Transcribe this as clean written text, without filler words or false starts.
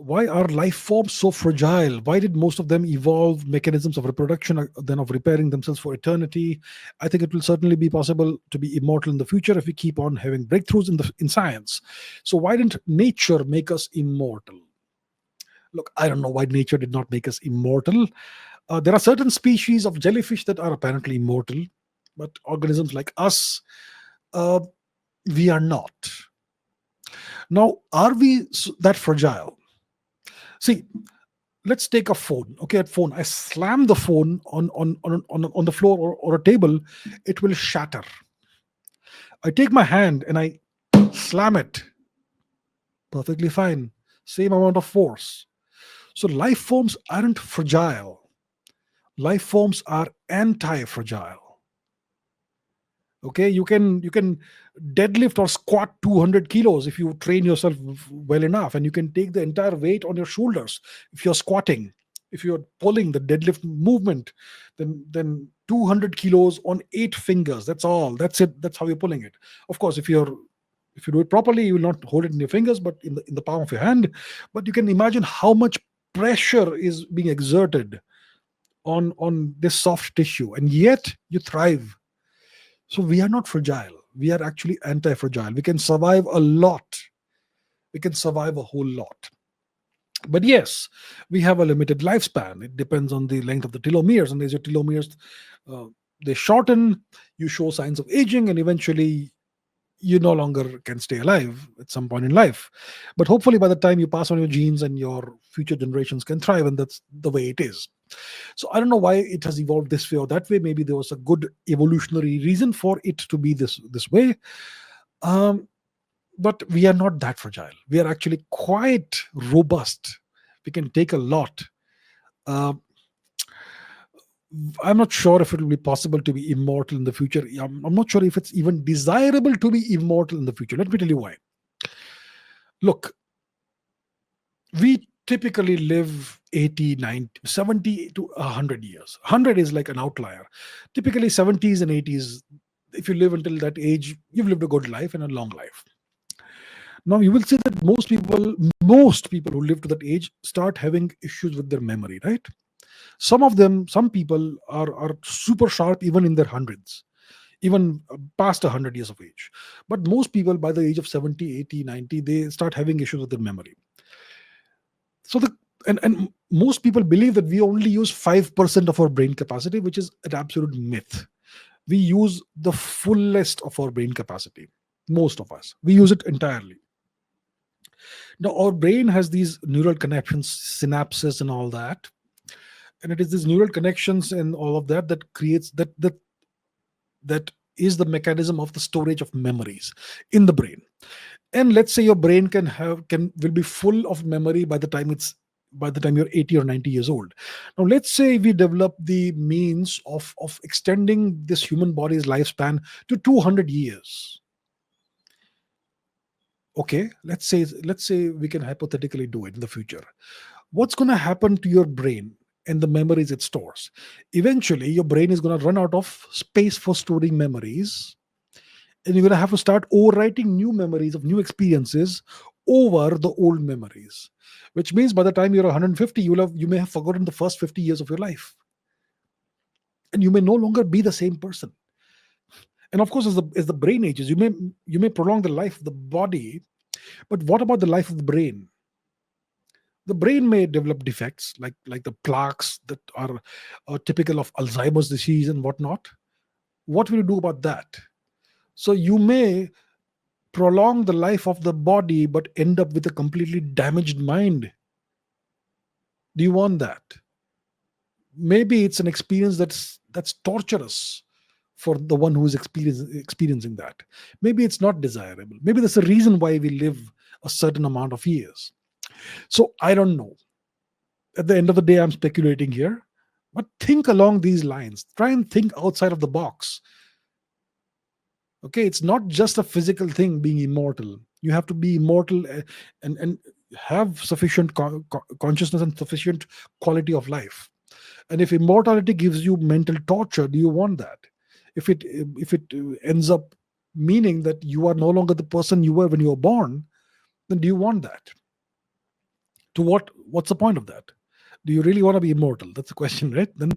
why are life forms so fragile? Why did most of them evolve mechanisms of reproduction, then of repairing themselves for eternity? I think it will certainly be possible to be immortal in the future if we keep on having breakthroughs in science. So why didn't nature make us immortal? Look, I don't know why nature did not make us immortal. There are certain species of jellyfish that are apparently immortal, but organisms like us, uh, we are not. Now, are we that fragile? See, let's take a phone. Okay, a phone. I slam the phone on the floor or a table, it will shatter. I take my hand and I slam it. Perfectly fine. Same amount of force. So life forms aren't fragile. Life forms are anti-fragile. Okay, you can deadlift or squat 200 kilos if you train yourself well enough, and you can take the entire weight on your shoulders if you're squatting. If you're pulling the deadlift movement, then 200 kilos on 8 fingers, that's all, that's it, that's how you're pulling it. Of course, if you do it properly, you will not hold it in your fingers but in the palm of your hand. But you can imagine how much pressure is being exerted on this soft tissue, and yet you thrive. So we are not fragile. We are actually anti-fragile. We can survive a lot. We can survive a whole lot. But yes, we have a limited lifespan. It depends on the length of the telomeres, and as your telomeres uh, they shorten, you show signs of aging, and eventually you no longer can stay alive at some point in life. But hopefully, by the time you pass on your genes, and your future generations can thrive, and that's the way it is. So I don't know why it has evolved this way or that way. Maybe there was a good evolutionary reason for it to be this way. Um, but we are not that fragile. We are actually quite robust. We can take a lot. Uh, I'm not sure if it will be possible to be immortal in the future. I'm not sure if it's even desirable to be immortal in the future. Let me tell you why. Look, we typically live 80, 90, 70 to 100 years. 100 is like an outlier. Typically 70s and 80s, if you live until that age, you've lived a good life and a long life. Now you will see that most people who live to that age start having issues with their memory, right? Some people are super sharp even in their hundreds, even past 100 years of age. But most people by the age of 70, 80, 90, they start having issues with their memory. So and most people believe that we only use 5% of our brain capacity, which is an absolute myth. We use the fullest of our brain capacity. Most of us, we use it entirely. Now our brain has these neural connections, synapses and all that, and it is these neural connections and all of that that creates that is the mechanism of the storage of memories in the brain. And let's say your brain can will be full of memory by the time you're 80 or 90 years old. Now let's say we develop the means of extending this human body's lifespan to 200 years. Okay, let's say we can hypothetically do it in the future. What's going to happen to your brain and the memories it stores? Eventually your brain is going to run out of space for storing memories, and you're going to have to start overwriting new memories of new experiences over the old memories, which means by the time you're 150, you may have forgotten the first 50 years of your life, and you may no longer be the same person. And of course, as the brain ages, you may prolong the life of the body, but what about the life of the brain? The brain may develop defects like the plaques that are typical of Alzheimer's disease and whatnot. What will you do about that? So you may prolong the life of the body but end up with a completely damaged mind. Do you want that? Maybe it's an experience that's torturous for the one who is experiencing that. Maybe it's not desirable. Maybe there's a reason why we live a certain amount of years. So I don't know. At the end of the day, I'm speculating here, but think along these lines. Try and think outside of the box. Okay, it's not just a physical thing being immortal. You have to be immortal, and have sufficient consciousness and sufficient quality of life. And if immortality gives you mental torture, do you want that? If it ends up meaning that you are no longer the person you were when you were born, then do you want that? To what's the point of that? Do you really want to be immortal? That's the question, right? Then